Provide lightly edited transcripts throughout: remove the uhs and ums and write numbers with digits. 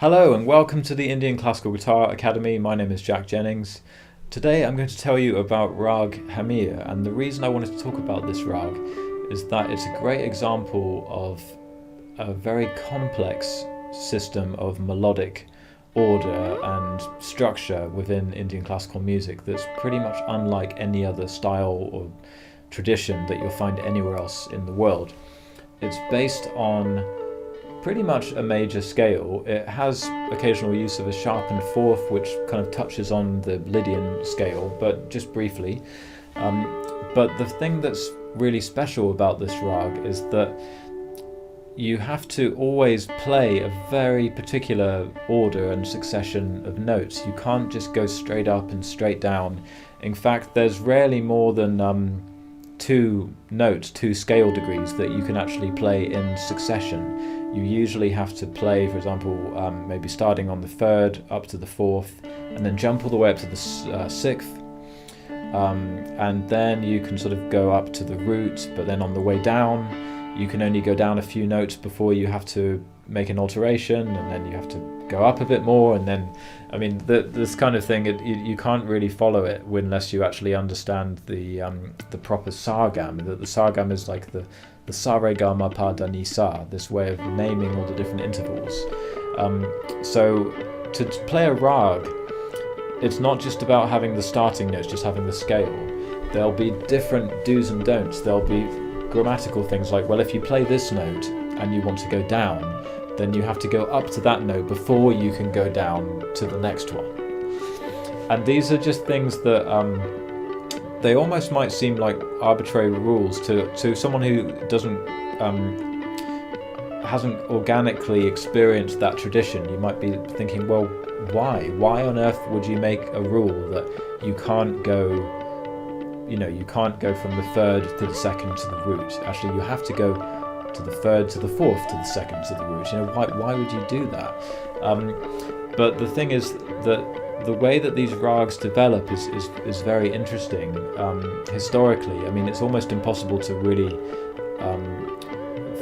Hello and welcome to the Indian Classical Guitar Academy. My name is Jack Jennings. Today I'm going to tell you about Raag Hameer, and the reason I wanted to talk about this rag is that it's a great example of a very complex system of melodic order and structure within Indian classical music that's pretty much unlike any other style or tradition that you'll find anywhere else in the world. It's based on pretty much a major scale. It has occasional use of a sharpened fourth, which kind of touches on the Lydian scale, but just briefly. But the thing that's really special about this rag is that you have to always play a very particular order and succession of notes. You can't just go straight up and straight down. In fact, there's rarely more than two notes, two scale degrees that you can actually play in succession. You usually have to play, for example, maybe starting on the third up to the fourth, and then jump all the way up to the sixth, and then you can sort of go up to the root, but then on the way down you can only go down a few notes before you have to make an alteration, and then you have to go up a bit more, and then, I mean, this kind of thing, you can't really follow it unless you actually understand the proper sargam. The sargam is like the sa re ga ma pa da ni sa, this way of naming all the different intervals. So to play a rag, it's not just about having the starting notes, just having the scale. There'll be different do's and don'ts. There'll be grammatical things like, well, if you play this note and you want to go down, then you have to go up to that note before you can go down to the next one. And these are just things that they almost might seem like arbitrary rules to someone who hasn't organically experienced that tradition. You might be thinking, well, why on earth would you make a rule that you can't go, you can't go from the third to the second to the root? Actually, you have to go to the third to the fourth to the second to the root. Why would you do that? But the thing is that the way that these rags develop is very interesting historically. I mean, it's almost impossible to really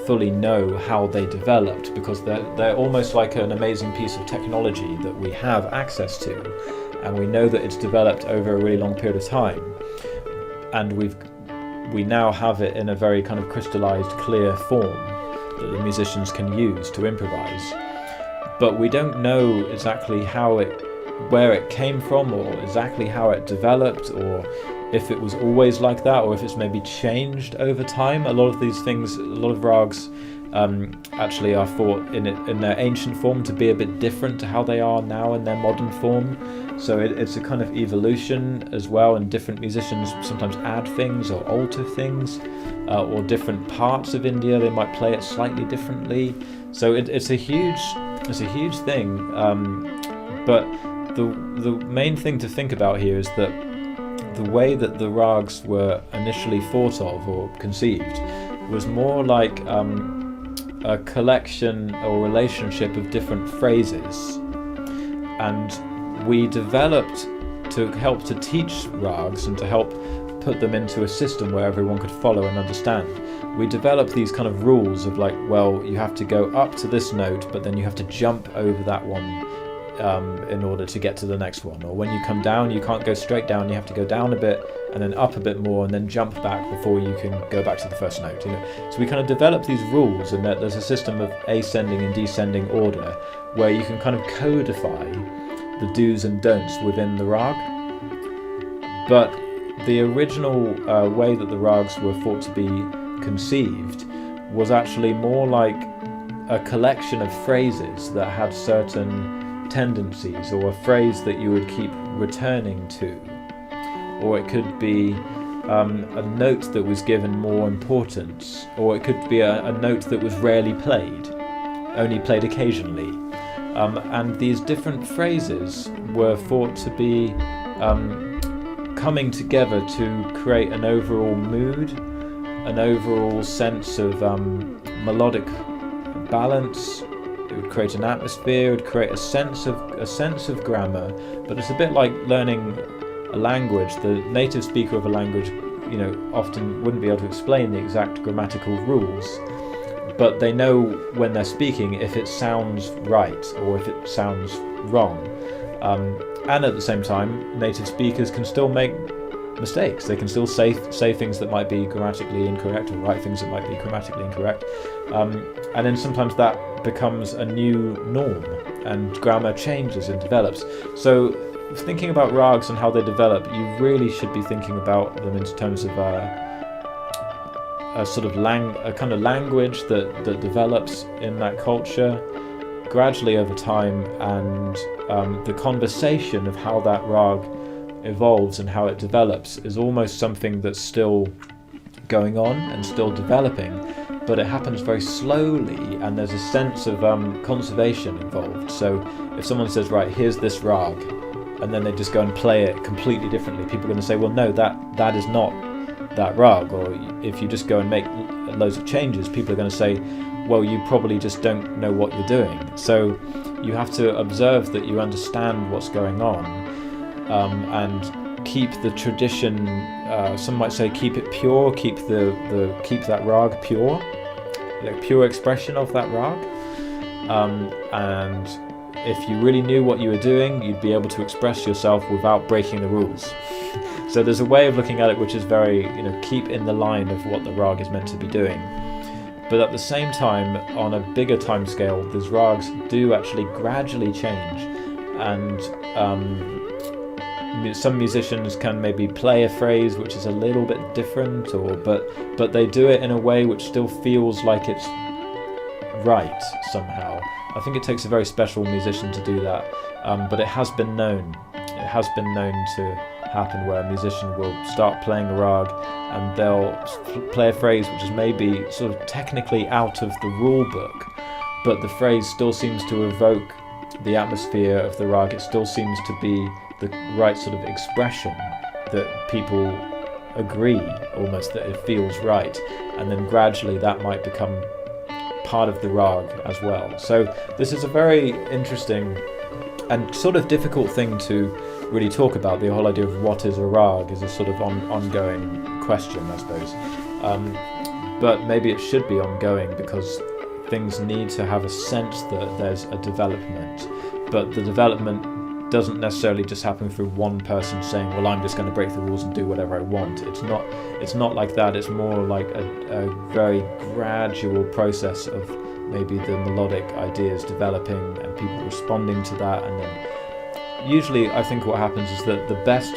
fully know how they developed, because they're almost like an amazing piece of technology that we have access to, and we know that it's developed over a really long period of time, and we now have it in a very kind of crystallized, clear form that the musicians can use to improvise. But we don't know exactly where it came from, or exactly how it developed, or if it was always like that, or if it's maybe changed over time. A lot of these things, a lot of rags actually are thought in their ancient form to be a bit different to how they are now in their modern form. So it's a kind of evolution as well, and different musicians sometimes add things or alter things, or different parts of India, they might play it slightly differently. So it's a huge thing, but the main thing to think about here is that the way that the rags were initially thought of or conceived was more like a collection or relationship of different phrases, and we developed to help to teach rags and to help put them into a system where everyone could follow and understand. We developed these kind of rules of like, well, you have to go up to this note, but then you have to jump over that one in order to get to the next one. Or when you come down, you can't go straight down, you have to go down a bit and then up a bit more and then jump back before you can go back to the first note. So we kind of developed these rules, and that there's a system of ascending and descending order where you can kind of codify the do's and don'ts within the rag. But the original way that the rags were thought to be conceived was actually more like a collection of phrases that had certain tendencies, or a phrase that you would keep returning to, or it could be a note that was given more importance, or it could be a note that was rarely played, only played occasionally. And these different phrases were thought to be coming together to create an overall mood, an overall sense of melodic balance. It would create an atmosphere, it would create a sense of grammar. But it's a bit like learning a language. The native speaker of a language, often wouldn't be able to explain the exact grammatical rules, but they know when they're speaking if it sounds right or if it sounds wrong. And at the same time, native speakers can still make mistakes. They can still say things that might be grammatically incorrect, or write things that might be grammatically incorrect. And then sometimes that becomes a new norm, and grammar changes and develops. So thinking about rags and how they develop, you really should be thinking about them in terms of a sort of a kind of language that develops in that culture gradually over time, and the conversation of how that rag evolves and how it develops is almost something that's still going on and still developing, but it happens very slowly, and there's a sense of conservation involved. So if someone says, right, here's this rag, and then they just go and play it completely differently, people are going to say, well, no, that is not that rag. Or if you just go and make loads of changes, people are going to say, well, you probably just don't know what you're doing. So you have to observe that you understand what's going on, and keep the tradition. Some might say keep it pure, keep that rag pure, like pure expression of that rag. And if you really knew what you were doing, you'd be able to express yourself without breaking the rules. So there's a way of looking at it which is very, keep in the line of what the rag is meant to be doing. But at the same time, on a bigger time scale, these rags do actually gradually change, and some musicians can maybe play a phrase which is a little bit different, but they do it in a way which still feels like it's right somehow. I think it takes a very special musician to do that, but it has been known. It has been known to happen where a musician will start playing a rag and they'll play a phrase which is maybe sort of technically out of the rule book, but the phrase still seems to evoke the atmosphere of the rag. It still seems to be the right sort of expression that people agree almost that it feels right, and then gradually that might become part of the rag as well. So this is a very interesting and sort of difficult thing to really talk about. The whole idea of what is a rag is a sort of ongoing question, I suppose. But maybe it should be ongoing, because things need to have a sense that there's a development. But the development doesn't necessarily just happen through one person saying, well, I'm just going to break the rules and do whatever I want. It's not like that. It's more like a very gradual process of maybe the melodic ideas developing and people responding to that. And then usually I think what happens is that the best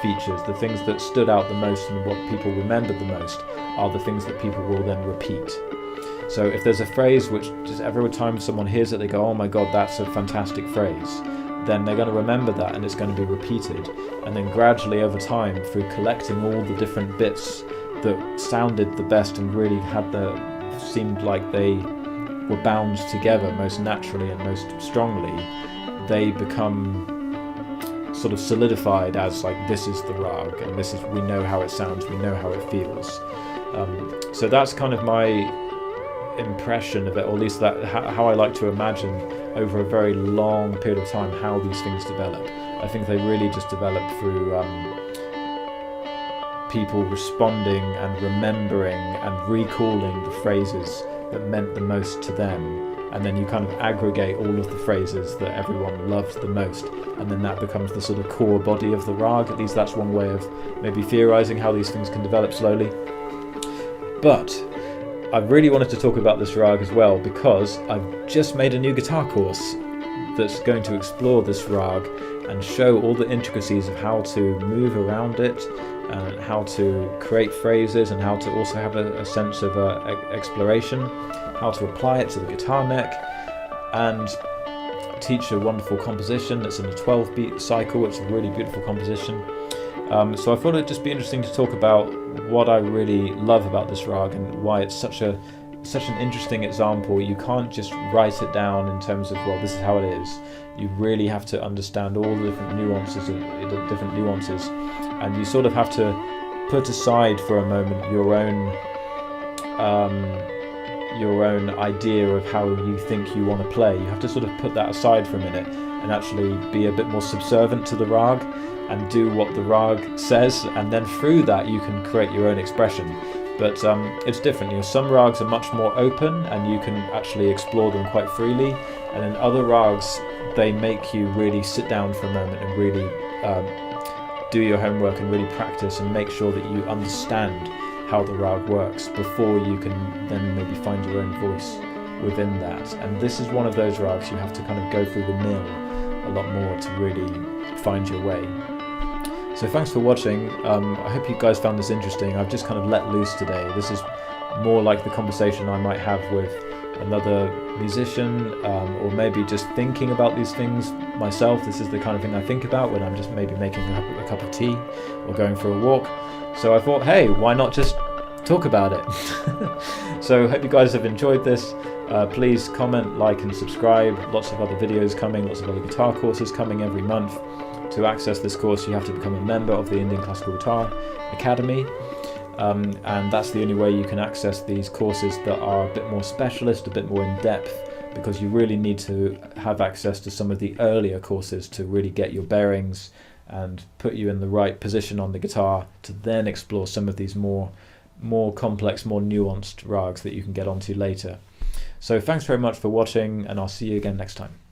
features, the things that stood out the most and what people remembered the most, are the things that people will then repeat. So if there's a phrase which just every time someone hears it they go, oh my god, that's a fantastic phrase, then they're going to remember that and it's going to be repeated. And then gradually over time, through collecting all the different bits that sounded the best and really seemed like they were bound together most naturally and most strongly, they become sort of solidified as like, this is the rag, and we know how it sounds, we know how it feels. So that's kind of my impression of it, or at least how I like to imagine over a very long period of time how these things develop. I think they really just develop through people responding and remembering and recalling the phrases that meant the most to them, and then you kind of aggregate all of the phrases that everyone loved the most, and then that becomes the sort of core body of the rag. At least that's one way of maybe theorizing how these things can develop slowly. But I really wanted to talk about this rag as well, because I've just made a new guitar course that's going to explore this rag and show all the intricacies of how to move around it, and how to create phrases, and how to also have a sense of exploration, how to apply it to the guitar neck, and teach a wonderful composition that's in a 12-beat cycle. It's a really beautiful composition. So I thought it'd just be interesting to talk about what I really love about this rag and why it's such an interesting example. You can't just write it down in terms of, well, this is how it is. You really have to understand all the different nuances, and you sort of have to put aside for a moment your own idea of how you think you want to play. You have to sort of put that aside for a minute and actually be a bit more subservient to the rag and do what the rag says, and then through that you can create your own expression. but it's different. Some rags are much more open and you can actually explore them quite freely, and then other rags, they make you really sit down for a moment and really do your homework and really practice and make sure that you understand how the rag works before you can then maybe find your own voice within that. And this is one of those rags you have to kind of go through the mill a lot more to really find your way. So thanks for watching. I hope you guys found this interesting. I've just kind of let loose today. This is more like the conversation I might have with another musician, or maybe just thinking about these things myself. This is the kind of thing I think about when I'm just maybe making a cup of tea or going for a walk. So I thought, hey, why not just talk about it? So I hope you guys have enjoyed this. Please comment, like and subscribe. Lots of other videos coming, lots of other guitar courses coming every month. To access this course, you have to become a member of the Indian Classical Guitar Academy. And that's the only way you can access these courses that are a bit more specialist, a bit more in depth, because you really need to have access to some of the earlier courses to really get your bearings and put you in the right position on the guitar to then explore some of these more complex, more nuanced rags that you can get onto later. So thanks very much for watching, and I'll see you again next time.